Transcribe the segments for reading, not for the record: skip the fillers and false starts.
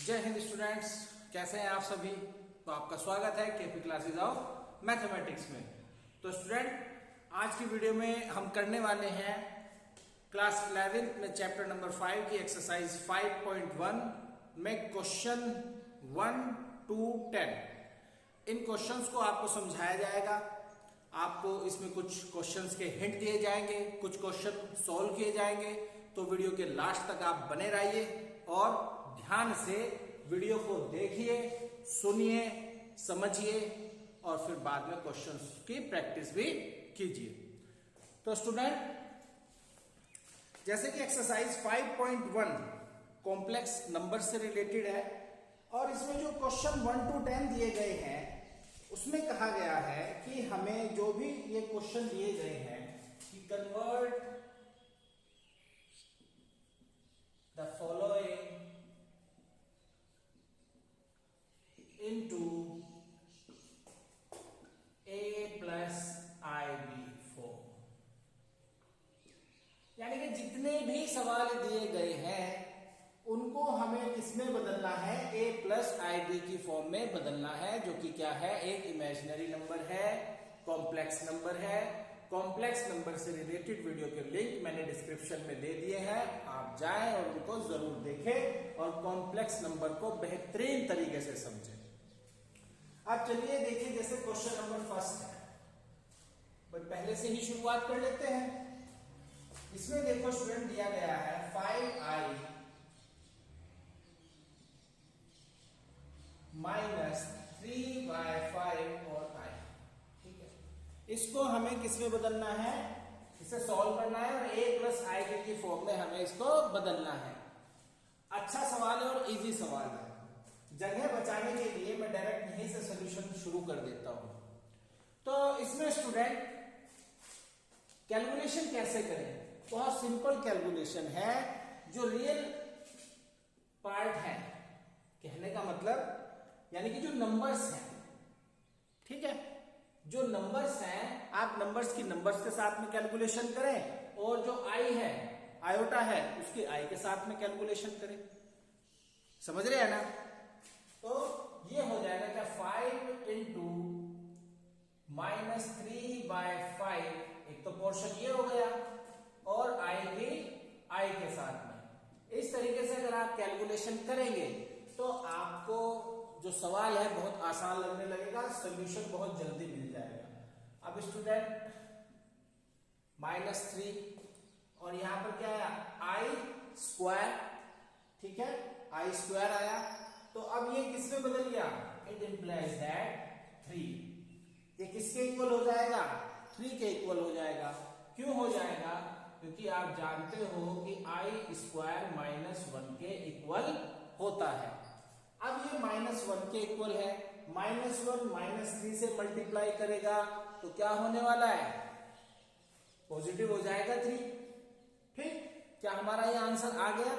जय हिंद स्टूडेंट्स, कैसे हैं आप सभी। तो आपका स्वागत है केपी क्लासेस ऑफ मैथमेटिक्स में। तो स्टूडेंट, आज की वीडियो में हम करने वाले हैं क्लास 11 में चैप्टर नंबर 5 की एक्सरसाइज 5.1 में क्वेश्चन 1 to 10। इन क्वेश्चंस को आपको समझाया जाएगा। आपको इसमें कुछ क्वेश्चंस के हिंट दिए जाएंगे, कुछ क्वेश्चन सॉल्व किए जाएंगे। तो वीडियो के लास्ट तक आप बने रहिए और ध्यान से वीडियो को देखिए, सुनिए, समझिए और फिर बाद में क्वेश्चंस की प्रैक्टिस भी कीजिए। तो स्टूडेंट, जैसे कि एक्सरसाइज 5.1 कॉम्प्लेक्स नंबर से रिलेटेड है और इसमें जो क्वेश्चन 1 to 10 दिए गए हैं उसमें कहा गया है कि हमें जो भी ये क्वेश्चन दिए गए हैं कि convert the following into a plus ib form. यानी कि जितने भी सवाल दिए गए हैं उनको हमें किसमें बदलना है, a प्लस ib की फॉर्म में बदलना है, जो कि क्या है, एक इमेजिनरी नंबर है, कॉम्प्लेक्स नंबर है। कॉम्प्लेक्स नंबर से रिलेटेड वीडियो के लिंक मैंने डिस्क्रिप्शन में दे दिए हैं, आप जाएं और उनको जरूर देखें और कॉम्प्लेक्स नंबर को बेहतरीन तरीके से समझें। अब चलिए देखिए, जैसे क्वेश्चन नंबर फर्स्ट है, बट पहले से ही शुरुआत कर लेते हैं। इसमें देखो स्टूडेंट, दिया गया है 5i माइनस 3/5 और i। ठीक है, इसको हमें किसमें बदलना है, इसे सॉल्व करना है और a प्लस आई की फॉर्म में हमें इसको बदलना है। अच्छा सवाल है और इजी सवाल है। जगह बचाने के लिए मैं डायरेक्ट यहीं से सॉल्यूशन शुरू कर देता हूं। तो इसमें स्टूडेंट कैलकुलेशन कैसे करें, बहुत सिंपल कैलकुलेशन है। जो रियल पार्ट है, कहने का मतलब यानी कि जो नंबर्स हैं, ठीक है, जो नंबर्स हैं आप नंबर्स की नंबर्स के साथ में कैलकुलेशन करें और जो आई है, आयोटा है, उसके आई के साथ में कैलकुलेशन करें। समझ रहे हैं ना। तो ये हो जाएगा क्या, 5 इंटू माइनस 3/5, एक तो पोर्शन ये हो गया और आई के साथ में। इस तरीके से अगर आप कैलकुलेशन करेंगे तो आपको जो सवाल है बहुत आसान लगने लगेगा, सॉल्यूशन बहुत जल्दी मिल जाएगा। अब स्टूडेंट -3 और यहां पर क्या आया, i²। ठीक है, i² आया। तो अब ये किसमें बदल गया, इट इंप्लाइज दैट 3। ये किसके इक्वल हो जाएगा, 3 के इक्वल हो जाएगा। क्यों हो जाएगा, क्योंकि आप जानते हो कि i² -1 के इक्वल होता है। अब ये -1 के इक्वल है, -1 -3 से मल्टीप्लाई करेगा तो क्या होने वाला है, पॉजिटिव हो जाएगा 3। ठीक, क्या हमारा ये आंसर आ गया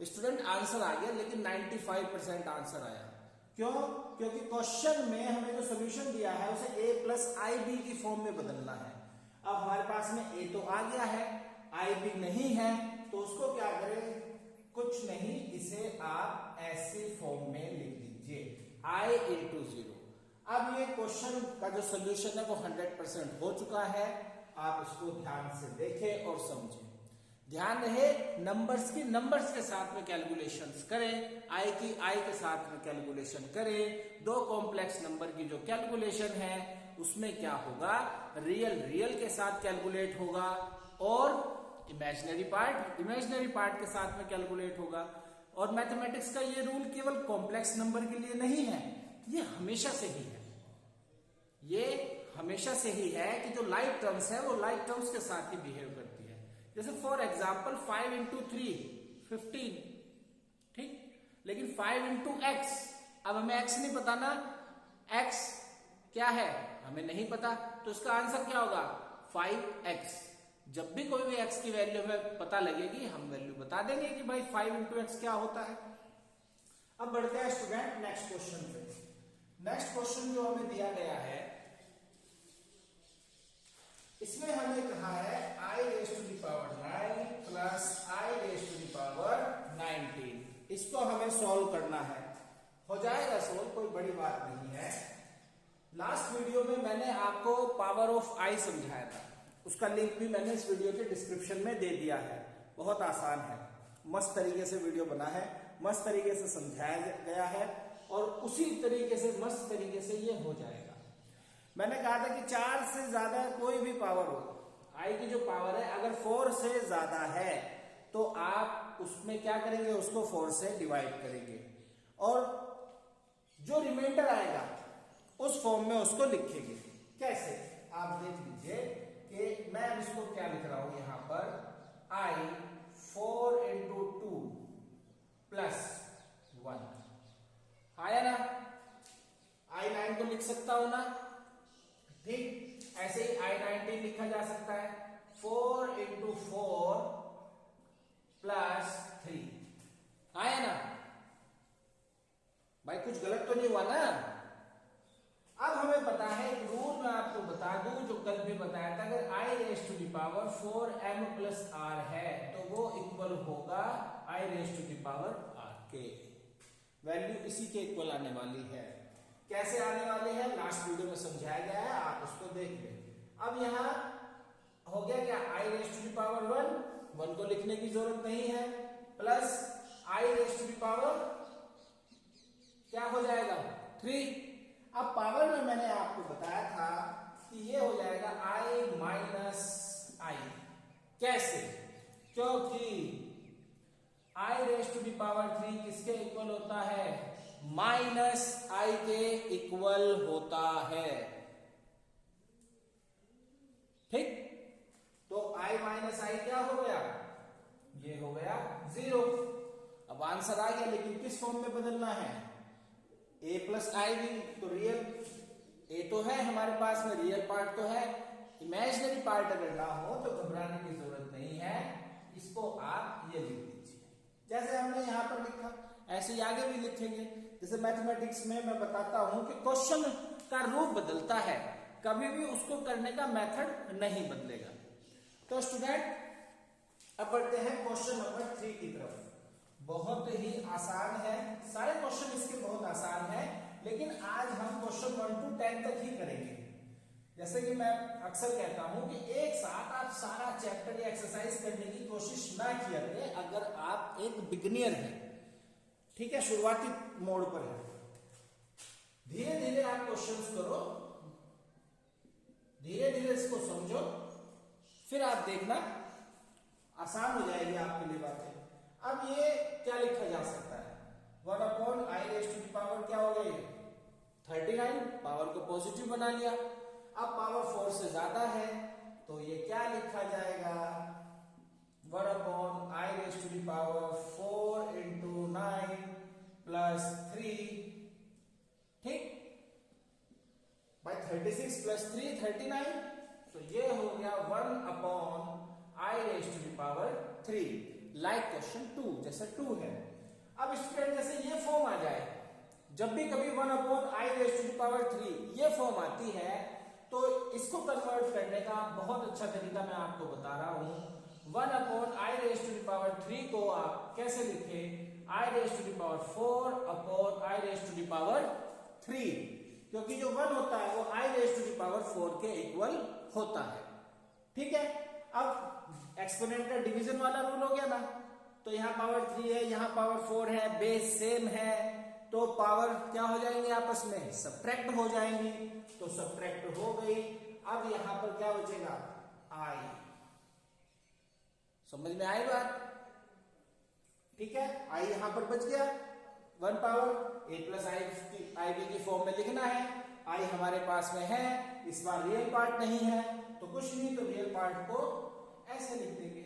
स्टूडेंट, आंसर आ गया, लेकिन 95% आंसर आया। क्यों, क्योंकि क्वेश्चन में हमें जो सॉल्यूशन दिया है उसे a प्लस ib की फॉर्म में बदलना है। अब हमारे पास में a तो आ गया है, ib नहीं है, तो उसको क्या करें, कुछ नहीं, इसे आप ऐसी फॉर्म में लिख दीजिए, i इंटू 0। अब ये क्वेश्चन का जो सॉल्यूशन है वो 100% हो चुका है। आप इसको ध्यान से देखें और समझें। ध्यान रहे, नंबर्स के साथ में कैलकुलेशंस करें, आई की आई के साथ में कैलकुलेशन करें। दो कॉम्प्लेक्स नंबर की जो कैलकुलेशन है उसमें क्या होगा, रियल के साथ कैलकुलेट होगा और इमेजिनरी पार्ट के साथ में कैलकुलेट होगा। और मैथमेटिक्स का ये रूल केवल कॉम्प्लेक्स नंबर के लिए नहीं है, ये हमेशा से ही है। ये हमेशा से ही है कि जो लाइक टर्म्स है वो लाइक टर्म्स के साथ ही बिहेव करती है। जैसे फॉर एग्जाम्पल 5 इंटू 3 15, ठीक, लेकिन 5 इंटू एक्स, अब हमें एक्स नहीं पता ना, एक्स क्या है हमें नहीं पता, तो इसका आंसर क्या होगा, 5x। जब भी कोई भी एक्स की वैल्यू हमें पता लगेगी हम वैल्यू बता देंगे कि भाई 5 इंटू एक्स क्या होता है। अब बढ़ते हैं स्टूडेंट नेक्स्ट क्वेश्चन पे। नेक्स्ट क्वेश्चन जो हमें दिया गया है इसमें हमें कहा है i raised to the power 9 plus i raised to the power 19। इसको हमें सॉल्व करना है। हो जाएगा सोल्व, कोई बड़ी बात नहीं है। लास्ट वीडियो में मैंने आपको पावर ऑफ आई समझाया था, उसका लिंक भी मैंने इस वीडियो के डिस्क्रिप्शन में दे दिया है। बहुत आसान है, मस्त तरीके से वीडियो बना है, मस्त तरीके से समझाया गया है और उसी तरीके से मस्त तरीके से ये हो जाएगा। मैंने कहा था कि 4 से ज्यादा कोई भी पावर हो, आई की जो पावर है अगर 4 से ज्यादा है तो आप उसमें क्या करेंगे, उसको 4 से डिवाइड करेंगे और जो रिमाइंडर आएगा उस फॉर्म में उसको लिखेंगे। कैसे, आप देख लीजिए कि मैं अब इसको क्या लिख रहा हूं यहां पर, आई 4 into 2 plus 1 आया ना। I9 को लिख सकता हूं ना, ठीक। ऐसे ही I19 लिखा जा सकता है, 4 into 4 plus 3 आया ना भाई, कुछ गलत तो नहीं हुआ ना। अब हमें पता है, एक रूल मैं आपको बता दूं जो कल भी बताया था, अगर I raised to the power 4m plus r है तो वो इक्वल होगा I raised to the power r के। वैल्यू इसी के इक्वल आने वाली है। कैसे आने वाली है लास्ट वीडियो में समझाया गया है, आप उसको देख लें। अब यहां हो गया क्या, I raised to the power 1 को लिखने की जरूरत नहीं है, plus I raised to the power क्या हो जाएगा 3। अब पावर में मैंने आपको बताया था कि ये हो जाएगा I माइनस आई। कैसे, क्योंकि I raise to the power 3 किसके इक्वल होता है, माइनस आई के इक्वल होता है, ठीक। तो I माइनस आई क्या हो गया, ये हो गया 0। अब आंसर आ गया, लेकिन किस फॉर्म में बदलना है, a प्लस आई भी, तो रियल a तो है हमारे पास में, रियल पार्ट तो है, इमेजिनरी पार्ट अगर ना हो तो घबराने की जरूरत नहीं है। इसको आप ये लिख दीजिए जैसे हमने यहां पर लिखा, ऐसे ही आगे भी लिखेंगे। जैसे मैथमेटिक्स में मैं बताता हूं कि क्वेश्चन का रूप बदलता है, कभी भी उसको करने का मेथड नहीं बदलेगा। तो स्टूडेंट अब बढ़ते हैं क्वेश्चन नंबर 3 की तरफ। बहुत ही आसान है, सारे क्वेश्चन इसके बहुत आसान है, लेकिन आज हम क्वेश्चन 1 to 10 तक ही करेंगे। जैसे कि मैं अक्सर कहता हूं कि एक साथ आप सारा चैप्टर या एक्सरसाइज करने की कोशिश ना किया करें अगर आप एक बिगिनियर हैं, ठीक है, शुरुआती मोड पर है। धीरे धीरे आप क्वेश्चंस करो, धीरे धीरे इसको समझो, फिर आप देखना आसान हो जाएगी आपके लिए बातें। अब ये क्या लिखा जा सकता है, 1 upon i raise to the power क्या हो गई 39, पावर को पॉजिटिव बना लिया। अब पावर 4 से ज्यादा है तो ये क्या लिखा जाएगा, 1 upon i raise to the power 4 into 9 plus 3, ठीक। बाय 36 plus 3 39, तो ये हो गया 1 upon i raise to the power 3, like question 2 जैसा 2 है। अब स्टूडेंट जैसे ये फॉर्म आ जाए, जब भी कभी 1 upon i raise to the power 3 ये फॉर्म आती है तो इसको कन्वर्ट करने का बहुत अच्छा तरीका मैं आपको बता रहा हूं। 1 upon i raise to the power 3 को आप कैसे लिखे, i raise to the power 4 upon i raise to the power 3, क्योंकि जो 1 होता है वो i raise to the power 4 के इक्वल होता है, ठीक है। अब एक्सपोनेंट का डिवीजन वाला रूल हो गया ना, तो यहां पावर 3 है, यहां पावर 4 है, बेस सेम है, तो पावर क्या हो जाएंगे आपस में, सब्ट्रैक्ट हो जाएंगी, तो सब्ट्रैक्ट हो गई। अब यहां पर क्या बचेगा, आई। समझ में आई बात, ठीक है। आई यहां पर बच गया, 1 power a plus i b की फॉर्म में लिखना है। आई हमारे पास में है, इस बार रियल पार्ट नहीं है तो कुछ नहीं, तो रियल पार्ट को ऐसे लिख देंगे,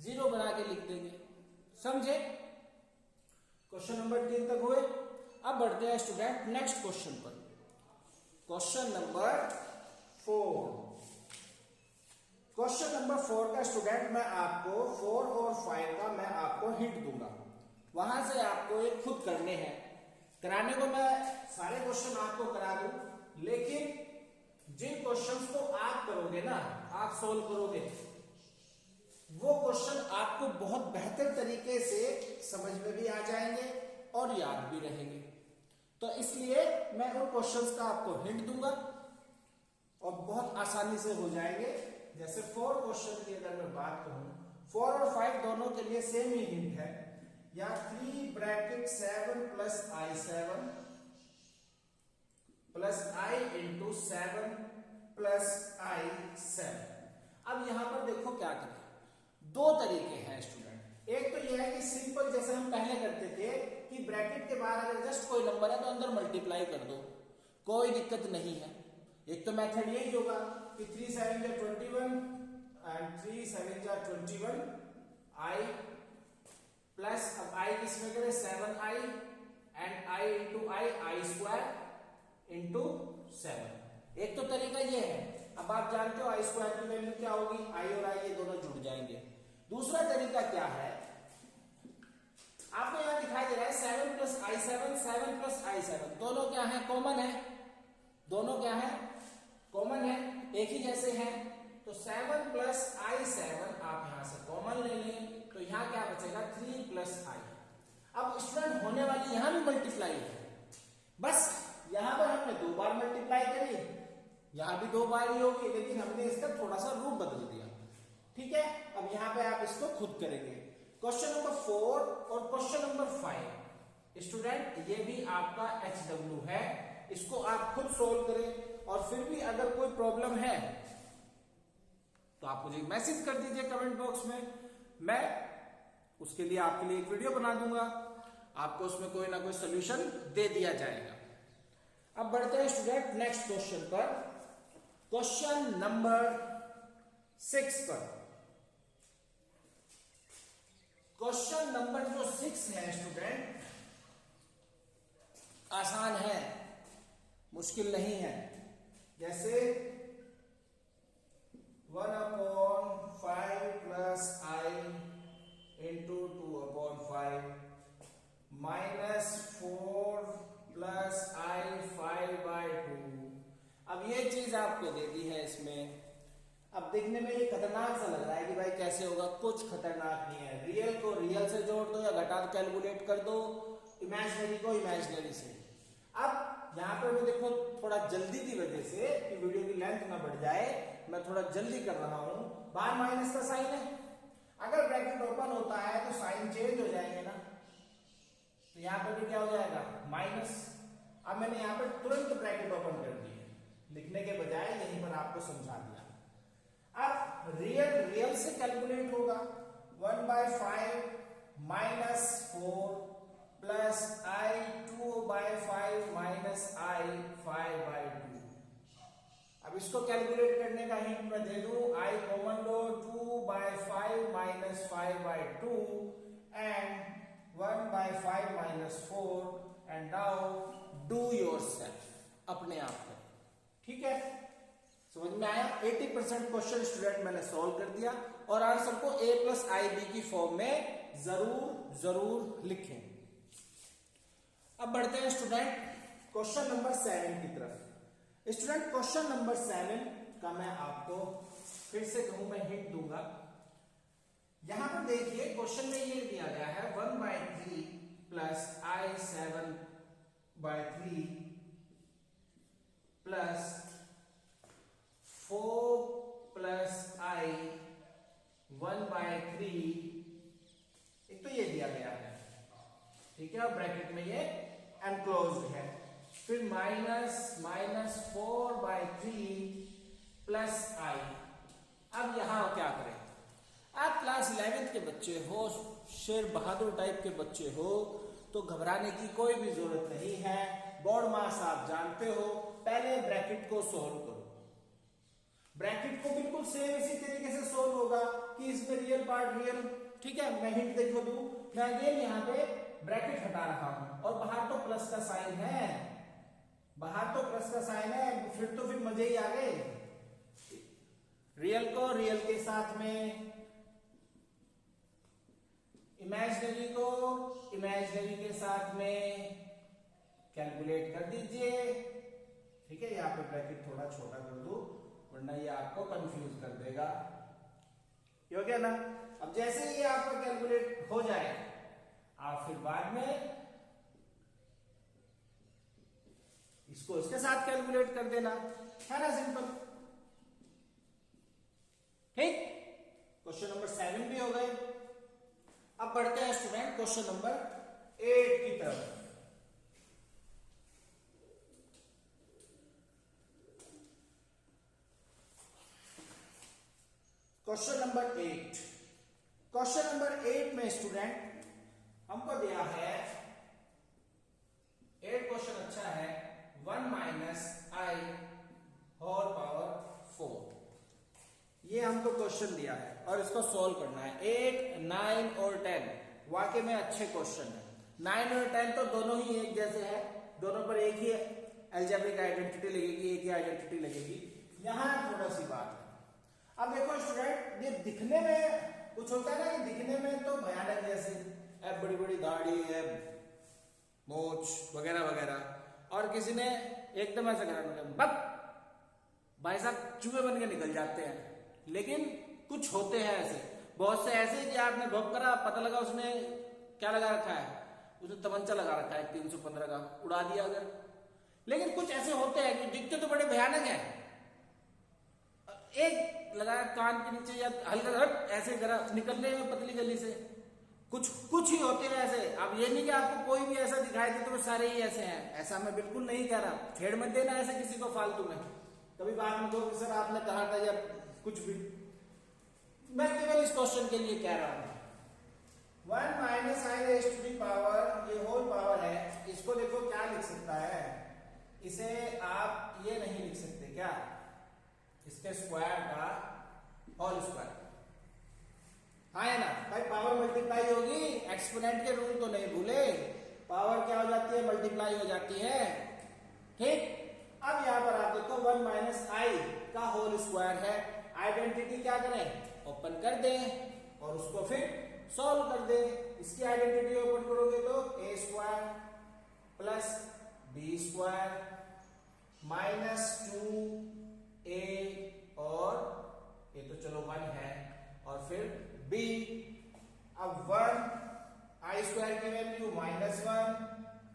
0 बना के लिख देंगे, समझे। क्वेश्चन नंबर 3 तक हुए। अब बढ़ते हैं स्टूडेंट नेक्स्ट क्वेश्चन पर, क्वेश्चन नंबर 4। क्वेश्चन नंबर 4 का स्टूडेंट मैं आपको 4 और 5 का मैं आपको हिंट दूंगा, वहां से आपको एक खुद करने हैं। कराने को मैं सारे क्वेश्चन आपको करा दूं, लेकिन जिन क्वेश्चंस को आप करोगे ना, आप सोल्व करोगे, वो क्वेश्चन आपको बहुत बेहतर तरीके से समझ में भी आ जाएंगे और याद भी रहेंगे। तो इसलिए मैं उन क्वेश्चंस का आपको हिंट दूंगा और बहुत आसानी से हो जाएंगे। जैसे 4 क्वेश्चन की अगर मैं बात करूं, 4 और 5 दोनों के लिए सेम ही हिंट है। या 3 bracket 7 plus I7 plus I into 7 plus I7। अब यहां पर देखो क्या करें, 2 तरीके हैं स्टूडेंट। एक तो यह है कि सिंपल जैसे हम पहले करते थे कि ब्रैकेट के बाहर अगर जस्ट कोई नंबर है तो अंदर मल्टीप्लाई कर दो, कोई दिक्कत नहीं है। एक तो मेथड यही होगा कि 3 7 जा 21 एंड 3 7 जा 21 I प्लस अब I किसमें करें 7I and I into I square into 7। एक तो तरीका ये है। अब आप जानते हो I स्क्वायर की वैल्यू क्या होगी, I और I ये दोनों जुड़ जाएंगे। दूसरा तरीका क्या है, आपको यहां दिखाई दे रहा है 7 प्लस I7 7 प्लस I7 दोनों क्या है, कॉमन है। दोनों क्या है, कॉमन है, एक ही जैसे हैं। तो 7 प्लस I7 आप यहां से कॉमन ले लें तो यहां क्या बचेगा 3 प्लस I। अब स्टूडेंट होने वाली यहां भी मल्टीप्लाई है, बस यहां पर हमने 2 बार मल्टीप्लाई करी, यहां भी 2 बार ही होगी, लेकिन हमने इसका थोड़ा सा रूप बदल दिया। ठीक है, अब यहां पे आप इसको खुद करेंगे। क्वेश्चन नंबर 4 और क्वेश्चन नंबर 5 स्टूडेंट ये भी आपका HW है, इसको आप खुद सोल्व करें। और फिर भी अगर कोई प्रॉब्लम है तो आप मुझे मैसेज कर दीजिए कमेंट बॉक्स में, मैं उसके लिए आपके लिए एक वीडियो बना दूंगा, आपको उसमें कोई ना कोई सोल्यूशन दे दिया जाएगा। अब बढ़ते हैं स्टूडेंट नेक्स्ट क्वेश्चन पर, क्वेश्चन नंबर 6 पर। क्वेश्चन नंबर जो 6 है स्टूडेंट आसान है, मुश्किल नहीं है। जैसे 1/5 plus I into 2/5 minus 4 plus I 5/2। अब ये चीज आपको दे दी है इसमें। अब देखने में ये खतरनाक सा लग रहा है कि भाई कैसे होगा, कुछ खतरनाक नहीं है। रियल को रियल से जोड़ दो या घटा कैलकुलेट कर दो, इमेजिनरी को इमेजिनरी से। अब यहाँ पर मैं देखो थोड़ा जल्दी की वजह से कि वीडियो की लेंथ ना बढ़ जाए, मैं थोड़ा जल्दी कर रहा हूं। बाहर माइनस का साइन है, अगर ब्रैकेट ओपन होता है तो साइन चेंज हो जाएंगे ना, तो यहाँ पर भी क्या हो जाएगा माइनस। अब मैंने यहाँ पर तुरंत ब्रैकेट ओपन कर दी, लिखने के बजाय यहीं पर आपको समझा दिया। अब रियल से कैलकुलेट होगा 1/5 minus 4 plus I 2/5 minus I 5/2। अब इसको कैलकुलेट करने का हिंट मैं दे दूं, I common low 2/5 minus 5/2 and 1/5 minus 4 and now do yourself, अपने आप करें। ठीक है, समझ में आया। 80% क्वेश्चन स्टूडेंट मैंने सॉल्व कर दिया और आंसर को A प्लस IB की फॉर्म में जरूर लिखें। अब बढ़ते हैं स्टूडेंट क्वेश्चन नंबर 7 की तरफ। स्टूडेंट क्वेश्चन नंबर 7 का मैं आपको फिर से कहूं, मैं हिंट दूंगा। यहां पर देखिए क्वेश्चन में ये दिया गया है 1/3 plus I 7/3 plus 4 plus I 1/3। एक तो ये दिया गया है, ठीक है, और ब्रैकेट में ये एनक्लोज्ड है। फिर माइनस 4/3 प्लस I। अब यहां क्या करें, आप क्लास 11th के बच्चे हो, शेर बहादुर टाइप के बच्चे हो, तो घबराने की कोई भी जरूरत नहीं है। बोर्ड मास आप जानते हो, पहले ब्रैकेट को सोल्व करो। ब्रैकेट को बिल्कुल सेम इसी तरीके से सोल्व होगा कि इसमें रियल पार्ट रियल। ठीक है, मैं हिंट देखो दूं, मैं अगेन यहाँ पे ब्रैकेट हटा रहा हूं और बाहर तो प्लस का साइन है, बाहर तो प्लस का साइन है, फिर मजे ही आ गए। रियल को रियल के साथ में, इमेजिनरी को इमेजिनरी के साथ में कैलकुलेट कर दीजिए। ठीक है, यहाँ पे ब्रैकेट थोड़ा छोटा कर दो वरना ये आपको कंफ्यूज कर देगा। ये हो गया ना। अब जैसे ही आपका कैलकुलेट हो जाए बाद में इसको इसके साथ कैलकुलेट कर देना, है ना, सिंपल। ठीक, क्वेश्चन नंबर 7 भी हो गए। अब बढ़ते हैं स्टूडेंट क्वेश्चन नंबर 8 की तरफ। क्वेश्चन नंबर 8, क्वेश्चन नंबर 8 में स्टूडेंट हमको दिया है, 8 क्वेश्चन अच्छा है, 1 माइनस आई होल पावर 4, ये हमको क्वेश्चन दिया है और इसको सॉल्व करना है। 8, 9 और 10 वाकई में अच्छे क्वेश्चन है। 9 और 10 तो दोनों ही एक जैसे है, दोनों पर एक ही अलजेब्रिक आइडेंटिटी लगेगी, एक ही आइडेंटिटी लगेगी। यहां थोड़ा सी बात है। अब देखो स्टूडेंट, ये दिखने में कुछ होता है ना कि दिखने में तो भयानक जैसे बड़ी बड़ी दाढ़ी है, मोच वगैरह वगैरह, और किसी ने एकदम ऐसा करा, बक भाई साहब चूहे बन के निकल जाते हैं। लेकिन कुछ होते हैं ऐसे, बहुत से ऐसे कि आपने भोग करा, पता लगा उसने क्या लगा रखा है, उसने तमंचा लगा रखा है 315 का, उड़ा दिया अगर। लेकिन कुछ ऐसे होते हैं कि दिखते तो बड़े भयानक है, एक लगाया कान के नीचे या हल्का ऐसे करा, निकलने में पतली गली से, कुछ ही होते हैं ऐसे। अब ये नहीं कि आपको कोई भी ऐसा दिखाई दे तो वो सारे ही ऐसे हैं, ऐसा मैं बिल्कुल नहीं कह रहा। छेड़ मत देना ऐसे किसी को फालतू में, कभी बात में दो कि सर आपने कहा था या कुछ भी। मैं केवल इस क्वेश्चन के लिए कह रहा हूं। 1 minus i raise to the power, ये होल पावर है, इसको देखो क्या लिख सकता है, इसे आप ये नहीं लिख सकते क्या, इसके स्क्वायर का होल स्क्वायर, हाँ है ना भाई। पावर मल्टीप्लाई होगी, एक्सपोनेंट के रूल तो नहीं भूले, पावर क्या हो जाती है, मल्टीप्लाई हो जाती है। ठीक, अब यहां पर आप देखो 1 माइनस आई का होल स्क्वायर है, आइडेंटिटी क्या करें, ओपन कर दें और उसको फिर सॉल्व कर दें। इसकी आइडेंटिटी ओपन करोगे तो a square plus b square minus 2a, और ये तो चलो 1 है, और फिर b। अब 1 आई स्क्वायर की वैल्यू -1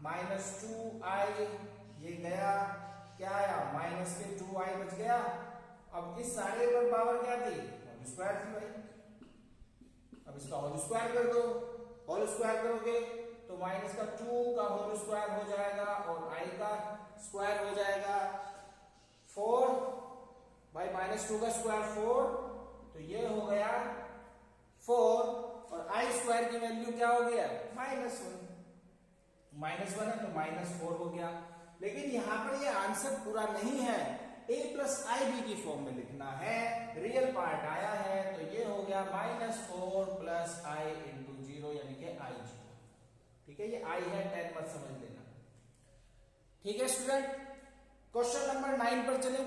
माइनस 2i, ये गया, क्या आया, माइनस के 2i बच गया। अब इस सारे पर पावर क्या थी, होल स्क्वायर थी भाई। अब इसका होल स्क्वायर कर दो, होल स्क्वायर करोगे तो माइनस का 2 का होल स्क्वायर हो जाएगा और i का स्क्वायर हो जाएगा 4 भाई, -2 का स्क्वायर 4, तो ये हो गया 4, और i स्क्वायर की वैल्यू क्या हो गया, -1, -1 है तो -4 हो गया। लेकिन यहां पर ये आंसर पूरा नहीं है, a प्लस आई बी की फॉर्म में लिखना है, रियल पार्ट आया है, तो ये हो गया -4 प्लस आई इंटू 0, यानी कि आई 0। ठीक है, ये आई है, 10 मत समझ लेना। ठीक है स्टूडेंट, क्वेश्चन नंबर 9 पर चले।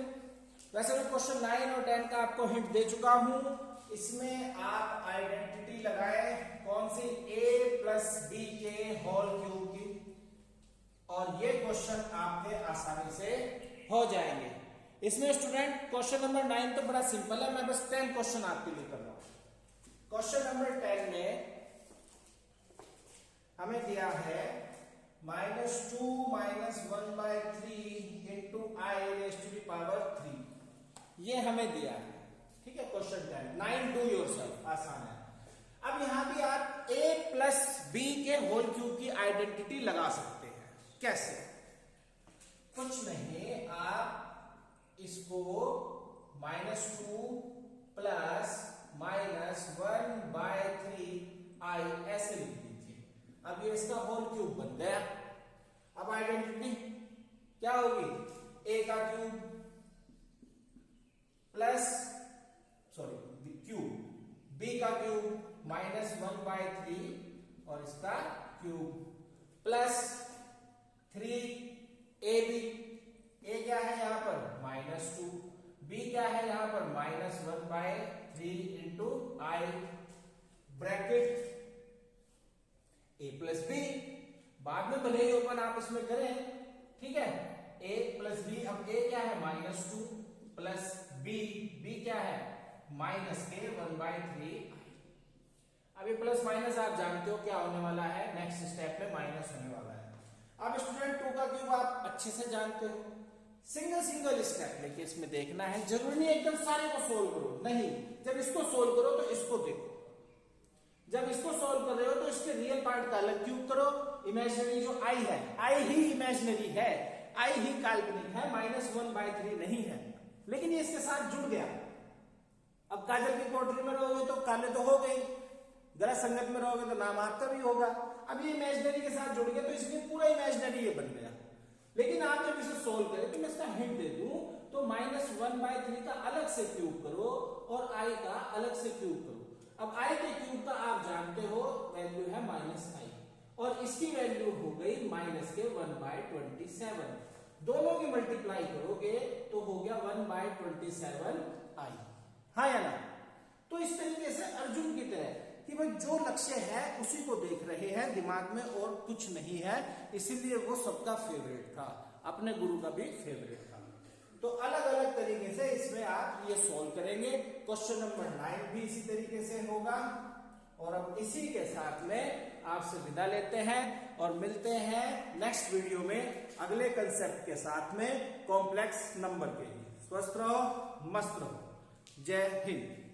वैसे मैं क्वेश्चन 9 और 10 का आपको हिंट दे चुका हूं, इसमें आप आइडेंटिटी लगाए कौन सी, a प्लस बी के होल क्यूब की, और ये क्वेश्चन आपके आसानी से हो जाएंगे। इसमें स्टूडेंट क्वेश्चन नंबर 9 तो बड़ा सिंपल है, मैं बस 10 क्वेश्चन आपके लिए कर रहा हूं। क्वेश्चन नंबर 10 में हमें दिया है -2 minus 1/3 into i raise to the power 3, ये हमें दिया है। ठीक है, क्वेश्चन 10, 9 डू योरसेल्फ, आसान है। अब यहां भी आप a प्लस बी के होल क्यूब की आइडेंटिटी लगा सकते हैं। कैसे, कुछ नहीं, आप इसको -2 प्लस -1/3 आई ऐसे लिख दीजिए। अब ये इसका होल क्यूब बन गया। अब आइडेंटिटी क्या होगी, a का क्यूब प्लस क्यूब, b का क्यूब -1/3 और इसका क्यूब प्लस 3ab, a क्या है यहां पर -2, b क्या है यहां पर -1/3 into i bracket a plus b, बाद में भले ही ओपन आप इसमें करें, ठीक है, a प्लस बी। अब a क्या है -2 प्लस b क्या है -1/3। अभी प्लस माइनस आप जानते हो क्या होने वाला है, नेक्स्ट स्टेप में माइनस होने वाला है। अब स्टूडेंट 2 का क्यूब आप अच्छे से जानते हो, सिंगल सिंगल स्टेप लेके इसमें देखना है, जरूरी नहीं एकदम सारे को सोल्व करो, नहीं, जब इसको सोल्व करो तो इसको देखो, जब इसको सोल्व कर रहे हो तो इसके रियल पार्ट का अलग क्यूब करो, इमेजिनरी जो आई है, आई ही इमेजिनरी है, आई ही काल्पनिक है, -1/3 नहीं है, लेकिन ये इसके साथ जुड़ गया। अब काजल की कोठरी में रहोगे तो काले तो हो गई, जरा संगत में रहोगे तो नाम आपका भी होगा। अब ये इमेजिनरी के साथ जुड़ गया तो इसलिए पूरा इमेजिनरी ये बन गया। लेकिन आप जब इसे सोल्व करें तो मैं इसका हिंट दे दूं तो -1/3 का अलग से क्यूब करो और आई का अलग से क्यूब करो। अब आई के क्यूब का आप जानते हो वैल्यू है -i और इसकी वैल्यू हो गई -1/27। दोनों की मल्टीप्लाई करोगे तो हो गया 1/27i। हाँ या ना? तो इस तरीके से अर्जुन की तरह कि भाई जो लक्ष्य है उसी को देख रहे हैं, दिमाग में और कुछ नहीं है, इसीलिए वो सबका फेवरेट था, अपने गुरु का भी फेवरेट था। तो अलग अलग तरीके से इसमें आप ये सॉल्व करेंगे। क्वेश्चन नंबर 9 भी इसी तरीके से होगा। और अब इसी के साथ में आपसे विदा लेते हैं और मिलते हैं नेक्स्ट वीडियो में अगले कंसेप्ट के साथ में कॉम्प्लेक्स नंबर के लिए। स्वस्थ रहो, मस्त रहो, जय हिंद।